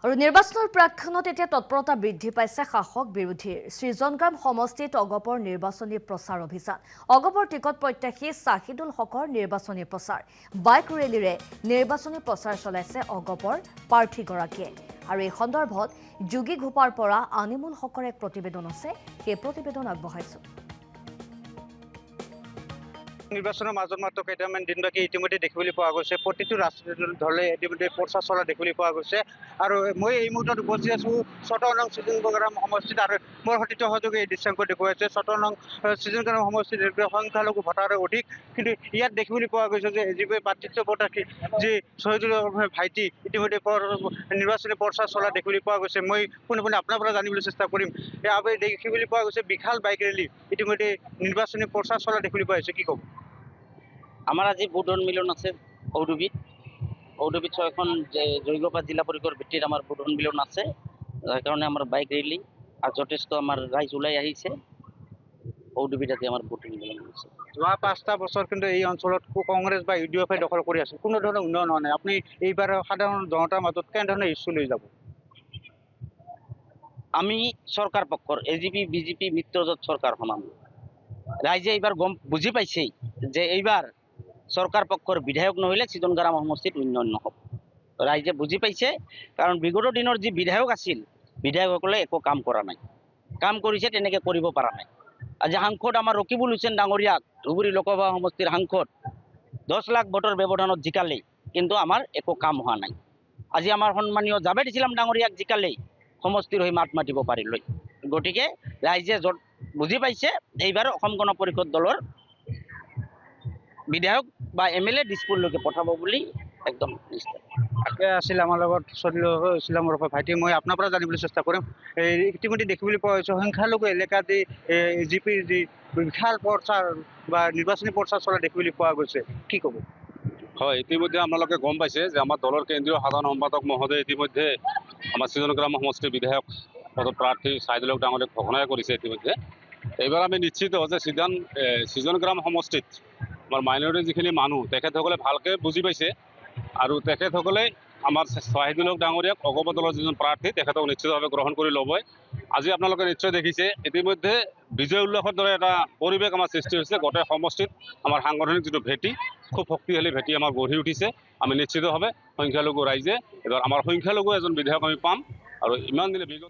আৰু নিৰ্বাচনৰ প্ৰাক্ষণত এতিয়া তৎপৰতা বৃদ্ধি পাইছে শাসক বিৰোধীৰ সৃজনগ্ৰাম সমষ্টিত অগপৰ নিৰ্বাচনী প্ৰচাৰ অভিযান অগপৰ টিকট প্ৰত্যাশী শাহিদুল হকৰ নিৰ্বাচনী প্ৰচাৰ বাইক ৰেলীৰে নিৰ্বাচনী প্ৰচাৰ চলাইছে অগপৰ প্ৰাৰ্থীগৰাকীয়ে আৰু এই সন্দৰ্ভত যোগী ঘোপাৰ পৰা আনিমুল হকৰ এক প্ৰতিবেদন আছে সেই প্ৰতিবেদন আগবঢ়াইছো নিৰ্বাচনৰ মাজত মাত্ৰ কেইটামান দিন বাকী ইতিমধ্যে দেখিবলৈ পোৱা গৈছে প্ৰতিটো ৰাজনৈতিক দলে ইতিমধ্যে প্ৰচাৰ চলা দেখিবলৈ পোৱা গৈছে আৰু মই এই মুহূৰ্তত উপস্থিত আছো ১৭ নং সৃজনগ্ৰাম সমষ্টিত আৰু মোৰ সতীৰ্থ সহযোগী এই দৃশ্যাংক দেখুৱাইছে ১৭ নং সৃজনগ্ৰাম সমষ্টিত সংখ্যালঘু ভোটাৰ অধিক কিন্তু ইয়াত দেখিবলৈ পোৱা গৈছে যে যিবোৰ প্ৰাৰ্থিত্ব প্ৰত্যাশী যি শহীদুল ভাইটি ইতিমধ্যে নিৰ্বাচনী প্ৰচাৰ চলা দেখিবলৈ পোৱা গৈছে মই পোনে আপোনাৰ পৰা জানিবলৈ চেষ্টা কৰিম দেখিবলৈ পোৱা গৈছে বিশাল বাইক ৰেলী ইতিমধ্যে নিৰ্বাচনী প্ৰচাৰ চলা দেখিবলৈ পোৱা হৈছে কি ক'ব আমাৰ আজি ভোট সন্মিলন আছে ঔডুবিত ৬খন জয়গোপাল জিলা পৰিষদৰ ভিত্তিত আমাৰ ভোট সন্মিলন আছে যাৰ কাৰণে আমাৰ বাইক ৰেলী আৰু যথেষ্ট আমাৰ ৰাইজ ওলাই আহিছে ঔডুবিত আজি আমাৰ ভোট সন্মিলন হৈছে যোৱা ৫টা বছৰ কিন্তু এই অঞ্চলত কংগ্ৰেছ বা ইউডিএফে দখল কৰি আছে কোনো ধৰণৰ উন্নয়ন হোৱা নাই আপুনি এইবাৰ সাধাৰণ জনতাৰ মাজত কেনেধৰণৰ ইছ্যু লৈ যাব আমি চৰকাৰ পক্ষৰ এজিপি বিজেপি মিত্ৰজোঁট চৰকাৰ সমান ৰাইজে এইবাৰ বুজি পাইছেই যে এইবাৰ চৰকাৰ পক্ষৰ বিধায়ক নহলে সৃজনগ্ৰাম সমষ্টিত উন্নয়ন নহব ৰাইজে বুজি পাইছে কাৰণ বিগত দিনৰ যি বিধায়ক আছিল বিধায়কসকলে একো কাম কৰা নাই কাম কৰিছে তেনেকে কৰিব পৰা নাই আজি সাংসদ আমাৰ ৰকিবুল হুছেইন ডাঙৰীয়াক ধুবুৰী লোকসভা সমষ্টিৰ সাংসদ 10 লাখ ভোটৰ ব্যৱধানত জিকালে কিন্তু আমাৰ একো কাম হোৱা নাই আজি আমাৰ সন্মানীয় জাভেদ ইছলাম ডাঙৰীয়াক জিকালে সমষ্টিৰ হৈ মাত মাতিব পাৰিলৈ গতিকে ৰাইজে বুজি পাইছে এইবাৰ অসম গণ পৰিষদ দলৰ বিধায়ক বা এমএলএ দিছপুৰলৈকে পঠাব বুলি একদম নিশ্চিত আছিল আমাৰ লগত ইছলাম ওৰফে ভাইটি মই আপোনাৰ পৰা জানিবলৈ চেষ্টা কৰিম ইতিমধ্যে দেখিবলৈ পোৱা হৈছে সংখ্যালঘু এলেকাত জিপিৰ যি বিশাল প্ৰচাৰ বা নিৰ্বাচনী প্ৰচাৰ চলা দেখিবলৈ পোৱা গৈছে কি ক'ব হয় ইতিমধ্যে আপোনালোকে গম পাইছে যে আমাৰ দলৰ কেন্দ্ৰীয় সাধাৰণ সম্পাদক মহোদয়ে ইতিমধ্যে আমাৰ সৃজনগ্ৰাম সমষ্টিৰ বিধায়ক প্ৰাৰ্থী শাহিদুল হক ডাঙৰীয়াক ঘোষণা কৰিছে ইতিমধ্যে এইবাৰ আমি নিশ্চিত যে সৃজনগ্ৰাম সমষ্টিত আমাৰ মাইনৰিটি যিখিনি মানুহ তেখেতসকলে ভালকৈ বুজি পাইছে আৰু তেখেতসকলে আমাৰ শাহিদুল হক ডাঙৰীয়াক অগপ দলৰ যিজন প্ৰাৰ্থী তেখেতক নিশ্চিতভাৱে গ্ৰহণ কৰি ল'বই আজি আপোনালোকে নিশ্চয় দেখিছে ইতিমধ্যে বিজয় উল্লাসৰ দৰে এটা পৰিৱেশ আমাৰ সৃষ্টি হৈছে গোটেই সমষ্টিত আমাৰ সাংগঠনিক যিটো ভেটি খুব শক্তিশালী ভেটি আমাৰ গঢ়ি উঠিছে আমি নিশ্চিতভাৱে সংখ্যালঘু ৰাইজে এইবাৰ আমাৰ সংখ্যালঘু এজন বিধায়ক আমি পাম আৰু ইমান দিনে বিগত